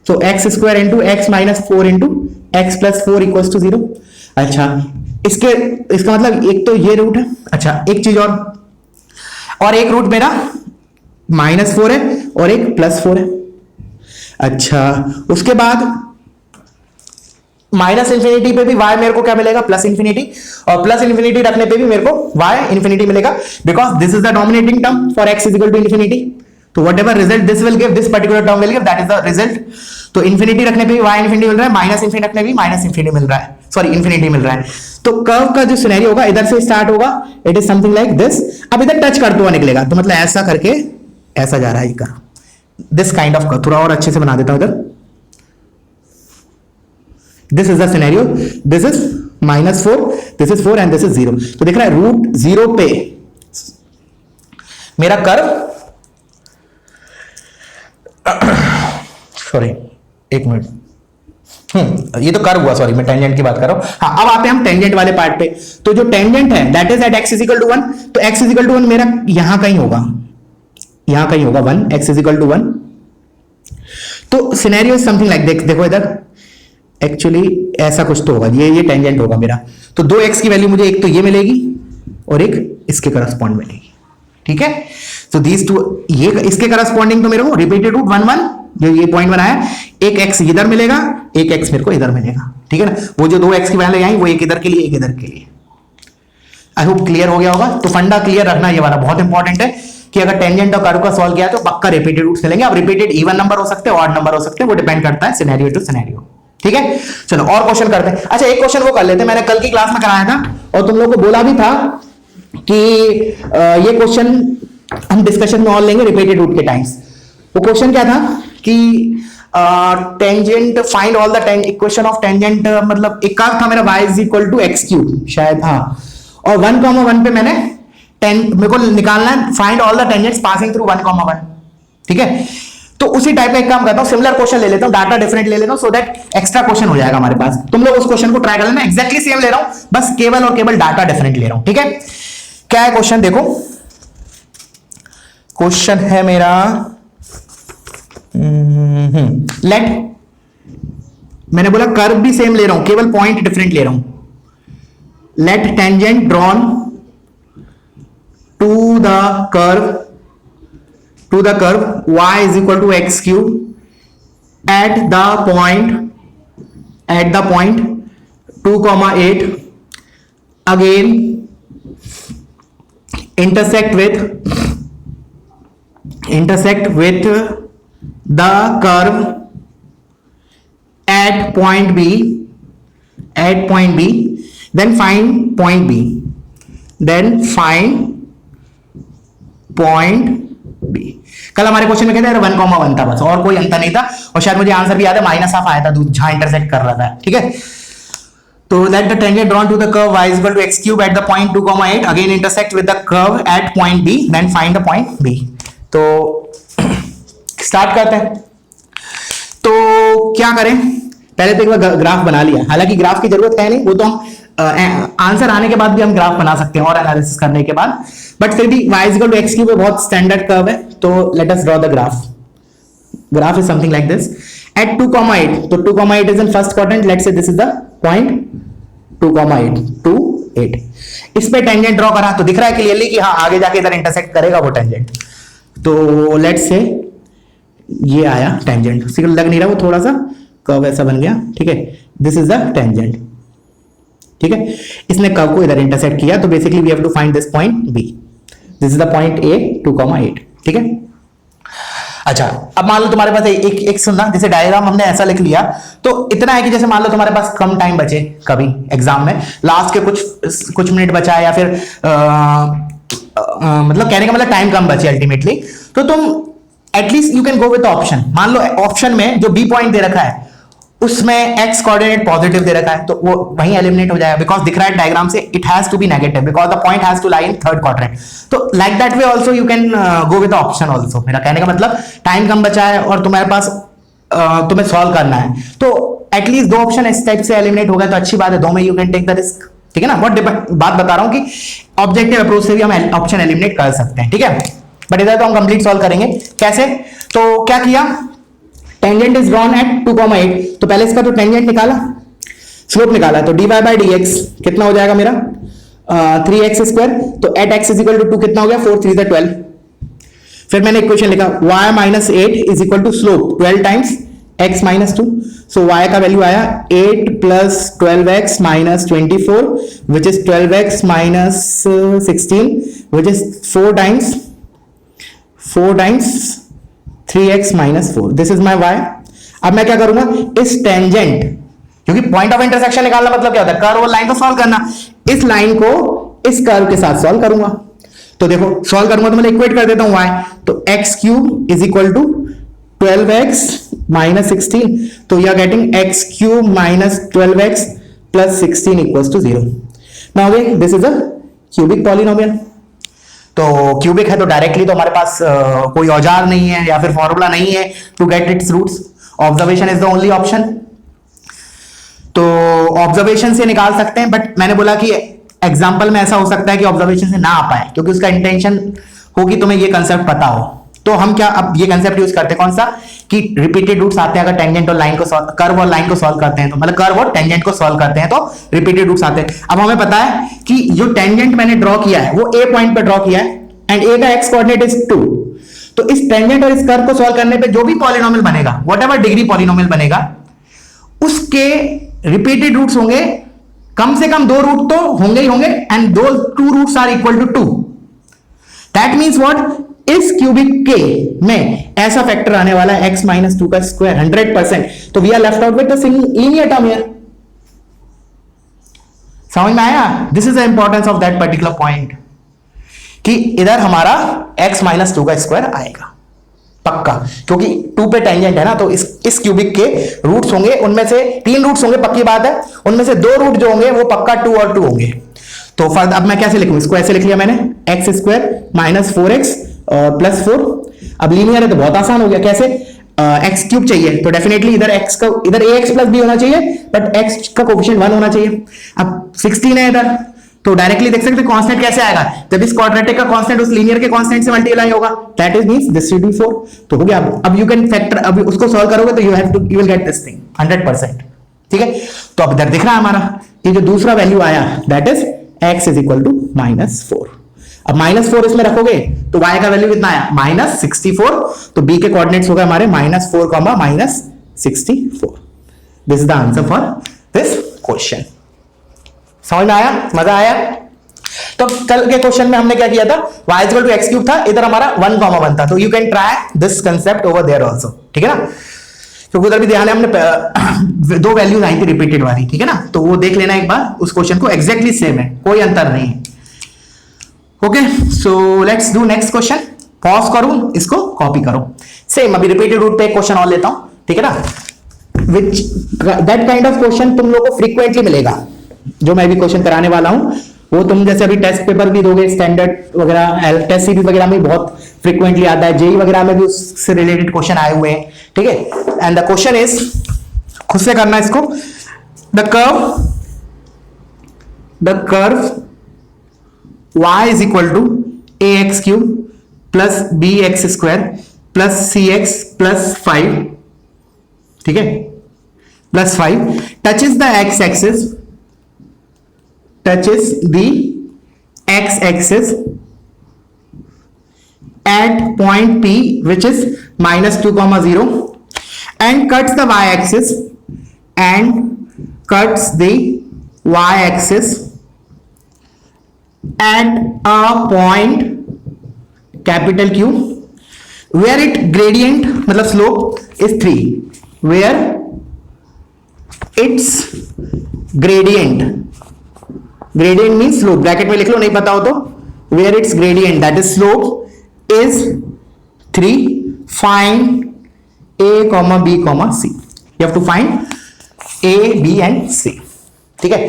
so x square into x minus 4 into x plus 4 equals to 0। अच्छा, इसका मतलब एक तो ये रूट है। अच्छा, एक चीज और एक रूट मेरा -4 है और एक +4 है। अच्छा, उसके बाद माइनस इंफिनिटी पे भी y मेरे को क्या मिलेगा, प्लस इंफिनिटी, और प्लस इंफिनिटी रखने पे भी मेरे को y इंफिनिटी मिलेगा, because this is the dominating term for x is equal to infinity. तो whatever result this will give, this particular term will give, that is the result. तो infinity रखने पे भी y इंफिनिटी मिल रहा है, minus infinity रखने पे भी माइनस इंफिनिटी मिल रहा है, सॉरी इंफिनिटी मिल रहा है। तो कर्व का जो सिनेरियो होगा इधर से स्टार्ट होगा, it is something like this. अब इधर टच करते हुआ निकलेगा, तो मतलब ऐसा करके ऐसा जा रहा है curve, this kind of curve. थोड़ा और अच्छे से बना देता हूं इधर, this is the scenario, this is -4, this is 4 and this is 0। तो दिख रहा है रूट 0 पे मेरा कर्व, सॉरी एक मिनट, ये तो कर्व हुआ, सॉरी मैं टेंजेंट की बात कर रहा हूं। हाँ, अब आते हैं हम टेंजेंट वाले पार्ट पे। तो जो टेंजेंट है that is at x is equal to 1, तो x इज इक्वल टू 1 मेरा यहां कहीं होगा, यहां कहीं होगा 1, x इज इक्वल टू 1। तो सिनेरियो इज समथिंग लाइक, देखो इधर एक्चुअली ऐसा कुछ तो होगा, ये टेंजेंट होगा मेरा। तो 2x की वैल्यू मुझे एक तो ये मिलेगी और एक इसके करस्पॉन्ड मिलेगी, ठीक है। तो दीज टू, ये इसके करस्पॉन्डिंग तो मेरे को रिपीटेड रूट 1 1 जो ये पॉइंट बनाया, एक x इधर मिलेगा, एक x मेरे को इधर मिलेगा, ठीक है ना। वो जो 2x की वैल्यू आई वो एक इधर के लिए, एक इधर के लिए। आई होप क्लियर हो गया होगा। तो फंडा क्लियर रखना, ये वाला बहुत इंपॉर्टेंट है कि अगर टेंजेंट और कर्व का सॉल्व किया तो पक्का रिपीटेड रूट्स मिलेंगे। अब रिपीटेड इवन नंबर हो सकते हैं, ऑड नंबर हो सकते हैं, वो डिपेंड करता है सिनेरियो टू सिनेरियो, ठीक है। चलो और क्वेश्चन करते हैं। अच्छा, एक क्वेश्चन वो कर लेते हैं, मैंने कल की क्लास में कराया था और तुम लोगों को बोला भी था कि ये क्वेश्चन हम डिस्कशन में और लेंगे रिपीटेड रूट के टाइम्स। वो क्वेश्चन क्या था कि tangent find all the equation of tangent, मतलब एक कर्व था मेरा y is equal to x³ शायद, हाँ, और 1,1 पे मैंने मेरे को निकालना है find all the tangents passing through 1,1, ठीक है। तो उसी टाइप का एक काम करता हूं, सिमिलर क्वेश्चन ले लेता हूं, डाटा डिफरेंट ले लेता हूं, सो दैट एक्स्ट्रा क्वेश्चन हो जाएगा हमारे पास। तुम लोग उस क्वेश्चन को ट्राई कर लेना, एक्जैक्टली सेम ले रहा हूं, बस केवल और केवल डाटा डिफरेंट ले रहा हूं, ठीक है। क्या है क्वेश्चन, देखो क्वेश्चन है मेरा, लेट, मैंने बोला कर्व भी सेम ले रहा हूं, केवल पॉइंट डिफरेंट ले रहा हूं। Let tangent drawn to the curve y is equal to x³ at the point 2,8 again intersect with the curve at point b, then find point b, कल हमारे क्वेश्चन में कहते हैं 1,1 था बस, और कोई अंतर नहीं था, और शायद मुझे आंसर भी याद है, -1 आया था जहां इंटरसेक्ट कर रहा था, ठीक है। तो let the tangent drawn to the curve y is equal to x³ at the point 2,8 again intersect with the curve at point b, then find the point b। तो स्टार्ट करते हैं। तो क्या करें, पहले तो एक बार ग्राफ बना लिया, हालांकि ग्राफ की जरूरत है नहीं, वो तो हम आंसर आने के बाद भी हम ग्राफ बना सकते हैं और एनालिसिस करने के बाद, बट फिर भी y is equal to x³ बहुत स्टैंडर्ड कर्व है, तो let us draw the graph. Graph is something like this, at 2,8, तो 2,8 इज in first quadrant, let's say this is the point 2,8, 2, 8। इस पे टेंजेंट ड्रॉ करा तो दिख रहा है क्लियरली कि हाँ आगे जाके इधर इंटरसेक्ट करेगा वो टेंजेंट। तो लेट्स से ये आया टेंजेंट, लग नहीं रहा, वो थोड़ा सा कर्व ऐसा बन गया, ठीक है, दिस इज द टेंजेंट, ठीक है, इसने कर्व को इधर इंटरसेक्ट किया, तो basically we have to find this point B, this is the point A 2,8, ठीक है। अच्छा, अब मान लो तुम्हारे पास एक सुनना, जैसे डायग्राम हमने ऐसा लिख लिया, तो इतना है कि जैसे मान लो तुम्हारे पास कम टाइम बचे कभी एग्जाम में, लास्ट के कुछ मिनट बचा है, या फिर मतलब कहने का मतलब टाइम कम बचे अल्टीमेटली, तो तुम at least you can go with option. मान लो ऑप्शन में जो बी पॉइंट दे रखा है उसमें एक्स कोऑर्डिनेट पॉजिटिव दे रखा है, तो वो वहीं एलिमिनेट हो जाएगा, बिकॉज दिख रहा है डायग्राम से it has to be negative because the point has to lie in third quadrant. तो like that way also you can go with option also. मेरा कहने का मतलब टाइम कम बचा है और तुम्हारे पास तुम्हें सॉल्व करना है, तो एटलीस्ट दो ऑप्शन इस टाइप से एलिमिनेट हो गए तो अच्छी बात है, दो में you can take the risk, ठीक है ना। बात बता रहा हूं कि ऑब्जेक्टिव अप्रोच से भी हम ऑप्शन एलिमिनेट कर सकते हैं, ठीक है। बट इधर तो हम कंप्लीट सॉल्व करेंगे कैसे। तो क्या किया, टेंजेंट इज ड्रॉन एट 2,8, तो पहले इसका तो टेंजेंट निकाला, स्लोप निकाला, तो dy बाई dx कितना हो जाएगा मेरा 3x स्क्वायर, तो at x is equal to 2 कितना हो गया 4 3 12। फिर मैंने इक्वेशन लिखा y minus 8 is equal to slope 12 times x minus 2, सो y का वैल्यू आया 8 plus 12x minus 24 which is 12x minus 16 which is 4 times 3x minus 4, this is my y। अब मैं क्या करूंगा, इस टेंजेंट, क्योंकि पॉइंट ऑफ इंटरसेक्शन निकालना मतलब क्या होता है, कर्व और लाइन को सॉल्व करना, इस लाइन को इस कर्व के साथ सॉल्व करूंगा। तो देखो सॉल्व करूंगा तो मैं इक्वेट कर देता हूं y, तो x cube is equal to 12x minus 16, तो you are getting x cube minus 12x plus 16 equals to 0। Now again this is a cubic polynomial, तो क्यूबिक है तो डायरेक्टली तो हमारे पास कोई औजार नहीं है या फिर फॉर्मूला नहीं है to get its roots, observation is the only option. तो ऑब्जर्वेशन से निकाल सकते हैं, बट मैंने बोला कि एग्जांपल में ऐसा हो सकता है कि ऑब्जर्वेशन से ना आ पाए, क्योंकि उसका इंटेंशन होगी तुम्हें ये कंसेप्ट पता हो। तो हम क्या अब ये कंसेप्ट यूज करते हैं, कौन सा, कि रिपीटेड रूट्स आते हैं अगर टेंजेंट और लाइन को कर्व और लाइन को सॉल्व करते हैं, तो मतलब कर्व और टेंजेंट को सॉल्व करते हैं तो रिपीटेड रूट्स आते हैं। अब हमें पता है कि जो टेंजेंट मैंने ड्रॉ किया है वो ए पॉइंट पे ड्रॉ किया है एंड ए का एक्स कोऑर्डिनेट इज 2, तो इस टेंजेंट और इस कर्व को सॉल्व करने पे जो भी पॉलिनोमियल बनेगा, व्हाटएवर डिग्री पॉलिनोमियल बनेगा, उसके रिपीटेड रूट्स होंगे, कम से कम 2 रूट तो होंगे ही होंगे, एंड दो 2 roots are equal to 2। That means what, इस क्यूबिक के में ऐसा फैक्टर आने वाला है x माइनस 2 का स्क्वायर 100%, तो we are left out with the linear term here. समझ में आया, this is the importance of that particular point, कि इधर हमारा x माइनस 2 का स्क्वायर आएगा पक्का, क्योंकि 2 पे टेंजेंट है ना, तो इस क्यूबिक के रूट्स होंगे, उनमें से 3 रूट्स होंगे पक्की बात है, उनमें से 2 रूट जो होंगे वो पक्का 2 और 2 होंगे। तो फर्द अब मैं कैसे लिखूं, इसको ऐसे लिख लिया मैंने x square minus 4x plus 4। अब लीनियर है तो बहुत आसान हो गया, कैसे, x क्यूब चाहिए तो डेफिनेटली इधर x का इधर ax प्लस b होना चाहिए, बट x का कोफिशिएंट 1 होना चाहिए। अब 16 है इधर, तो डायरेक्टली देख सकते हैं कांस्टेंट कैसे आएगा, जब इस क्वाड्रेटिक का कांस्टेंट उस लीनियर के कांस्टेंट से मल्टीप्लाई होगा, that is means this should B 4। तो हो गया। अब यू कैन फैक्टर, अब उसको सॉल्व करोगे तो you will get this thing 100%, ठीक है। तो अब इधर दिख रहा है हमारा ये जो दूसरा वैल्यू आया, that is x is equal to minus 4। अब माइनस 4 इसमें रखोगे तो y का वैल्यू कितना आया, माइनस 64, तो b के कोऑर्डिनेट्स हो गए हमारे minus 4 comma minus 64। This is the answer for this question. समझ में आया, मजा आया। तो कल के क्वेश्चन में हमने क्या किया था, y equal to x cube था, इधर हमारा 1 कॉमा 1 था, तो you can try this concept over there also, ठीक है ना। क्योंकि उधर भी ध्यान है हमने 2 वैल्यूज आई थी रिपीटेड वाली, ठीक है ना, तो वो देख लेना एक बार, उस क्वेश्चन को एग्जैक्टली सेम है, कोई अंतर नहीं है। Okay, so let's do next question. Pause करूं, इसको कॉपी करो, सेम अभी रिपीटेड रूट पे एक क्वेश्चन और लेता हूं, ठीक है ना। Which that kind of question तुम लोगों को फ्रीक्वेंटली मिलेगा, जो मैं भी क्वेश्चन कराने वाला हूं वो तुम जैसे अभी टेस्ट पेपर भी दोगे, स्टैंडर्ड वगैरह टेस्ट सीरीज वगैरह में बहुत फ्रीक्वेंटली आता है, जेई वगैरह में भी उससे रिलेटेड क्वेश्चन आए हुए हैं, ठीक है। एंड द क्वेश्चन इज, खुद से करना इसको, the curve y is equal to ax cube plus bx square plus cx plus 5 ठीक है, plus 5 touches the x axis, touches the x axis at point P which is minus 2 comma 0 and cuts the y axis at a point capital Q where it gradient मतलब slope is 3, where its gradient means slope, bracket में लिख लो नहीं पता हो तो, where its gradient that is slope is 3, find a comma b comma c. you have to find a b and c. ठीक है,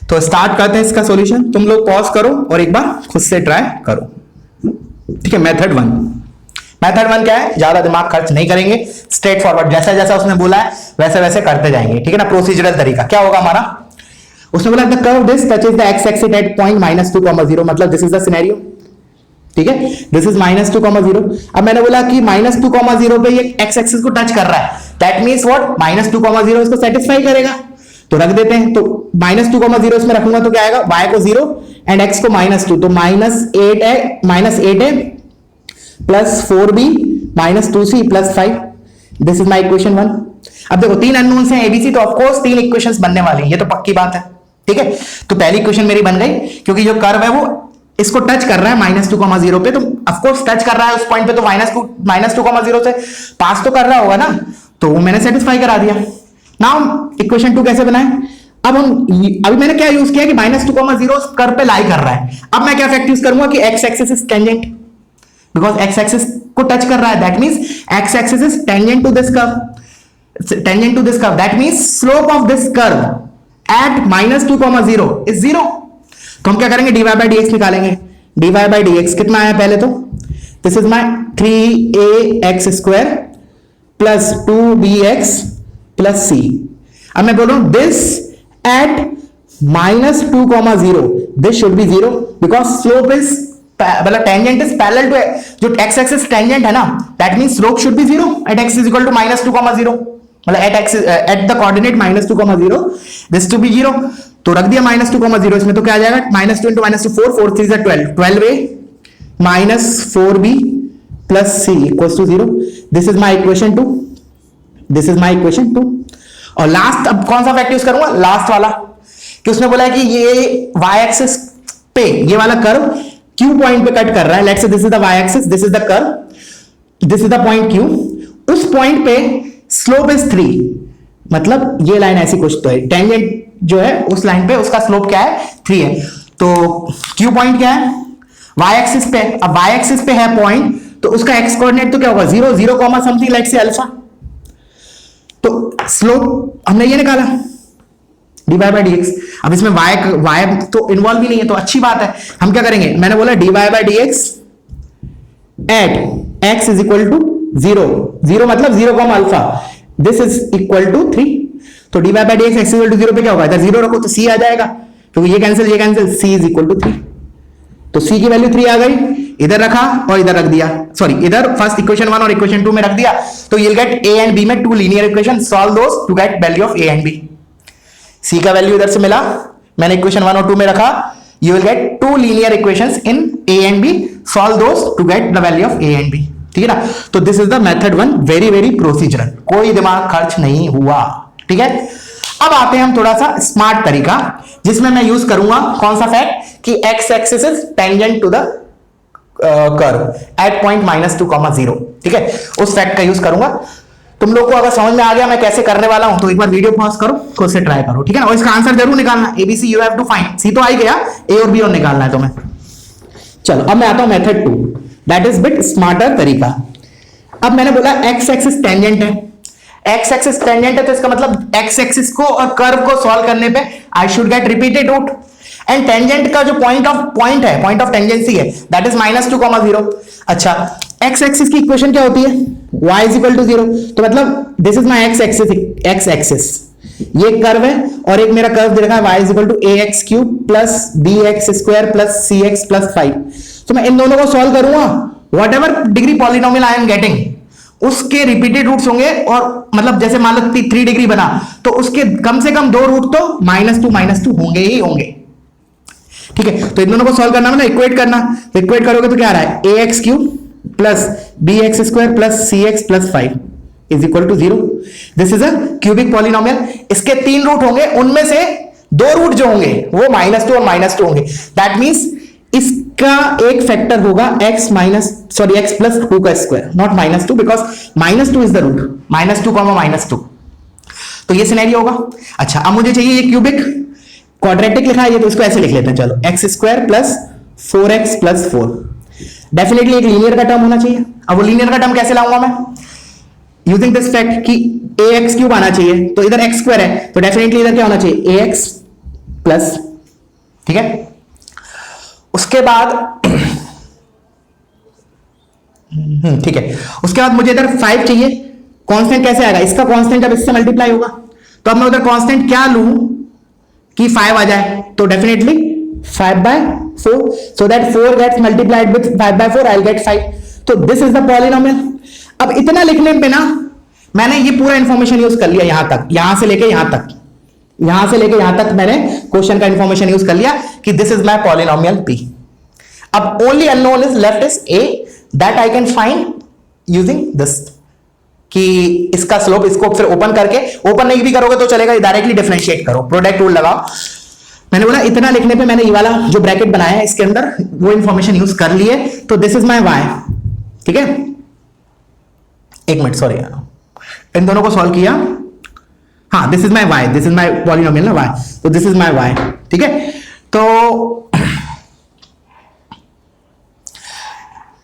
तो स्टार्ट करते हैं इसका सॉल्यूशन। तुम लोग पॉज करो और एक बार खुद से ट्राई करो। ठीक है, मेथड वन क्या है, ज्यादा दिमाग खर्च नहीं करेंगे, स्ट्रेट फॉरवर्ड, जैसा जैसा उसने बोला है वैसे वैसे करते जाएंगे। ठीक है ना, प्रोसीजरल तरीका। क्या होगा हमारा, उसने बोला the curve this touches the x axis at point -2, मतलब दिस इज द सिनेरियो। ठीक है, दिस इज -2, अब मैंने बोला कि -2, पे ये एक्स एक्सिस को टच कर रहा है, दैट मींस व्हाट, -2, इसको सेटिस्फाई करेगा। तो रख देते हैं, तो -2, इसमें रखूंगा तो क्या आएगा, y को 0 एंड x को -2, तो -8a plus 4b -2c plus 5। This is my equation 1। अब देखो 3 अननोन्स हैं एबीसी, तो ऑफ कोर्स 3 इक्वेशंस बनने वाली है, ये तो पक्की बात है। ठीक है, तो पहली इक्वेशन मेरी बन गई, क्योंकि जो कर्व है वो इसको टच कर रहा है -2, पे, तो ऑफ कोर्स टच कर रहा है उस पॉइंट पे, तो -2, से पास तो कर रहा होगा ना, तो वो मैंने सेटिस्फाई करा दिया। नाउ इक्वेशन 2 कैसे बनाए, अब अभी मैंने क्या यूज किया कि -2, कर्व पे लाई कर रहा है। अब मैं क्या फैक्ट यूज करूंगा कि x axis is tangent, because x axis को टच कर रहा है, that means x axis is tangent to this curve, that means slope of this curve at -2, is 0। तो हम क्या करेंगे, dy by dx निकालेंगे। dy by dx कितना आया पहले, तो this is my 3ax² plus 2bx plus c। अब मैं बोल रहा हूं this at -2, this should be 0, because slope is मतलब टेंजेंट इज पैरेलल टू जो x एक्सिस टेंजेंट है ना, that means slope should be 0 at x is equal to -2, मतलब at the coordinate -2, this to be 0। तो रख दिया -2, इसमें, तो क्या आ जाएगा, -2 into -2 4, 4 3 is 12, 12a -4b plus c equals to 0। This is my equation 2। और लास्ट, अब कौन सा फैक्ट यूज करूंगा, लास्ट वाला, कि उसने बोला है कि ये y एक्सिस पे ये वाला कर्व q पॉइंट पे कट कर रहा है। Let's say this is the y axis, this is the curve, this is the point q, उस पॉइंट पे स्लोप इज 3, मतलब ये लाइन ऐसी कुछ तो है, टेंजेंट जो है उस लाइन पे उसका स्लोप क्या है, 3 है। तो q पॉइंट क्या है, y एक्सिस पे, अब y एक्सिस पे है पॉइंट, तो उसका x कोऑर्डिनेट तो क्या होगा, 0 0 comma something, let's say alpha. तो स्लोप हमने ये निकाला dy by dx। अब इसमें y तो इन्वॉल्व भी नहीं है, तो अच्छी बात है। हम क्या करेंगे, मैंने बोला dy by dx at x is equal to 0 मतलब 0 comma alpha, this is equal to 3। तो dy by dx x equal to 0 पे क्या होगा, इधर 0 रखो तो c आ जाएगा, क्योंकि ये cancel, c is equal to 3। तो c की वैल्यू 3 आ गई, इधर रखा और इधर रख दिया, सॉरी इधर फर्स्ट इक्वेशन 1 और इक्वेशन 2 में रख दिया, तो you'll get a and b में 2 linear equation, solve those to get value of a and b। c का वैल्यू इधर से मिला, मैंने इक्वेशन 1 और 2 में रखा, you will get 2 linear equations in a and b, solve those to get the value of a and b। ठीक है ना, तो this is the method 1, very very procedural, कोई दिमाग खर्च नहीं हुआ। ठीक है, अब आते हैं हम थोड़ा सा स्मार्ट तरीका, जिसमें मैं यूज करूंगा कौन सा फैक्ट, कि x axis is tangent to the curve at point -2, ठीक है, उस फैक्ट का यूज करूंगा। तुम लोग को अगर समझ में आ गया मैं कैसे करने वाला हूं, तो एक बार वीडियो पॉज करो, खुद से ट्राई करो। ठीक है ना, और इसका आंसर जरूर निकालना, ABC you have to find, C तो आ ही गया, ए और बी और निकालना है तुम्हें। चलो अब मैं आता हूं method 2, that is bit smarter तरीका। अब मैंने बोला एक्स एक्सिस टेंजेंट है, एक्स एक्सिस टेंजेंट है, तो इसका मतलब एक्स एक्सिस को और कर्व को सॉल्व करने पे I should get repeated root, and tangent का जो पॉइंट ऑफ टेंजेंसी है, दैट इज -2, अच्छा एक्स एक्सिस की इक्वेशन क्या होती है, y इज इक्वल टू 0, तो मतलब this is my x axis, ये कर्व है और एक मेरा कर्व दे रखा है y is equal to ax³ plus bx² plus cx plus 5। तो मैं इन दोनों को सॉल्व करूंगा, whatever degree polynomial I am getting उसके रिपीटेड रूट्स होंगे, और मतलब जैसे मान लो 3 डिग्री बना तो उसके कम से कम 2 रूट तो -2 होंगे ही होंगे। ठीक है, तो इन दोनों को सॉल्व करना मतलब इक्वेट करना, तो इक्वेट करोगे तो क्या आ रहा है, ax³ plus bx² plus cx plus 5 is equal to 0। This is a cubic polynomial. इसके 3 रूट होंगे, उनमें से 2 रूट जो होंगे वो -2 और -2 होंगे। दैट मींस इसका एक फैक्टर होगा x प्लस 2 का square, not -2, because -2 is the root, -2, -2। तो ये सिनेरियो होगा। अच्छा, अब मुझे चाहिए ये क्यूबिक क्वाड्रेटिक लिखा है ये, तो इसको ऐसे लिख लेते हैं, चलो x² plus 4x plus 4। Definitely एक लीनियर का टर्म होना चाहिए। अब वो लीनियर का टर्म कैसे लाऊंगा मैं, यूजिंग दिस फैक्ट कि ax³ आना चाहिए, तो इधर x² है तो डेफिनेटली इधर क्या होना चाहिए, ax प्लस, ठीक है। उसके बाद ठीक है, उसके बाद मुझे इधर 5 चाहिए। कांस्टेंट कैसे आएगा, इसका कांस्टेंट जब इससे मल्टीप्लाई होगा तो अब मैं उधर कांस्टेंट क्या लूं कि 5 आ जाए, तो definitely 5/4, so that 4 gets multiplied with 5/4, I'll get 5। तो दिस इज द पॉलिनोमियल। अब इतना लिखने पे ना मैंने ये पूरा इंफॉर्मेशन यूज कर लिया, यहां तक, यहां से लेके यहां तक, यहां से लेके यहां तक मैंने क्वेश्चन का इंफॉर्मेशन यूज कर लिया कि this is my polynomial p। अब only unknown is left is a, that I can find using this, कि इसका स्लोप, इसको फिर ओपन करके, ओपन नहीं भी करोगे तो चलेगा, डायरेक्टली डिफरेंशिएट करो, प्रोडक्ट रूल लगाओ। मैंने बोला इतना लिखने पे मैंने ये वाला जो ब्रैकेट बनाया है इसके अंदर वो इंफॉर्मेशन यूज कर लिए, तो दिस इज माय y, ठीक है। एक मिनट, सॉरी, इन दोनों को सॉल्व किया, हाँ, this is my y, this is my polynomial ना y, तो दिस इज माय y, ठीक है। तो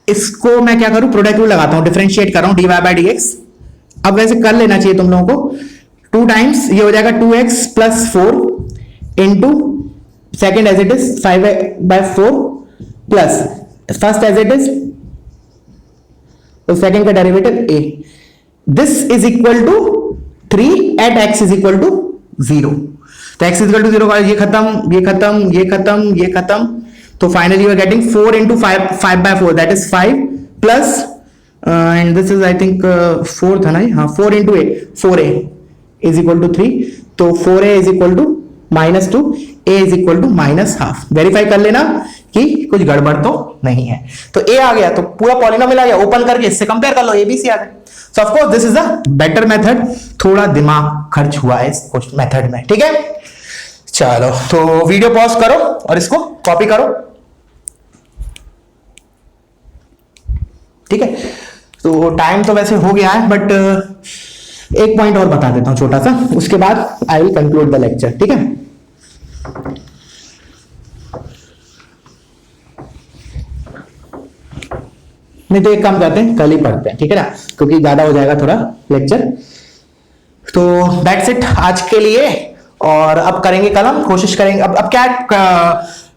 इसको मैं क्या करूं, प्रोडक्ट रूल लगाता हूं, डिफरेंशिएट कर रहा हूं dy/dx। अब वैसे कर लेना चाहिए तुम लोगों को, 2 टाइम्स ये हो जाएगा 2x plus 4 into second as it is 5/4 plus first as it is, तो सेकेंड का derivative a। This is equal to 3 at x is equal to 0। तो x इज इक्वल टू 0 का ये खत्म, ये खत्म, ये खत्म, ये खत्म, तो finally you are getting 4 into 5/4, that is 5 plus and this is I think 4 था ना, हाँ, 4 into a, 4a is equal to 3, तो 4a is equal to -2, a is equal to -12। Verify कर लेना कि कुछ गड़बड़ तो नहीं है। तो a आ गया, तो पूरा पॉलिनोमियल आ गया, ओपन करके इससे कंपेयर कर लो, abc आ गया। सो of course this is a better method, थोड़ा दिमाग खर्च हुआ है इस मेथड में, ठीक है। चलो, तो वीडियो पॉज करो और इसको कॉपी करो, ठीक है। तो टाइम तो वैसे हो गया है, बट एक पॉइंट और बता देता हूं छोटा सा, उसके बाद I will conclude the lecture, ठीक है। नहीं तो एक काम करते हैं, कल ही पढ़ते हैं, ठीक है ना, क्योंकि ज्यादा हो जाएगा थोड़ा लेक्चर। तो दैट्स इट आज के लिए, और अब करेंगे कल, हम कोशिश करेंगे, अब क्या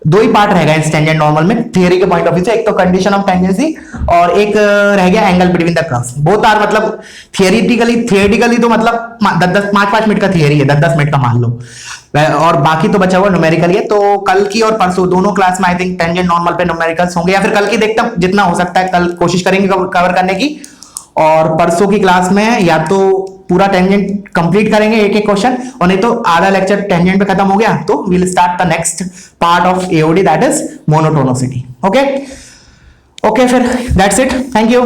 2 ही पार्ट रह गए टेंजेंट नॉर्मल में थियरी के पॉइंट ऑफ व्यू से, एक तो कंडीशन ऑफ टेंजेंसी और एक रह गया angle between the curves. Both are मतलब थियरिटिकली तो मतलब 5-5 मिनट का थियरी है, 10-10 मिनट का मान लो, और बाकी तो बचा हुआ न्यूमेरिकल है। तो कल की और परसों दोनों क्लास में आई थिंक टेंजेंट नॉर्मल पे न्यूमेरिकल्स होंगे, या फिर कल की देखते जितना हो सकता है कल कोशिश करेंगे कवर करने की, और परसों की क्लास में या तो पूरा टेंजेंट कंप्लीट करेंगे एक एक क्वेश्चन, और नहीं तो आधा लेक्चर टेंजेंट पे खत्म हो गया तो we will start the next part of AOD, that is monotonicity. Okay, फिर दैट्स इट, थैंक यू।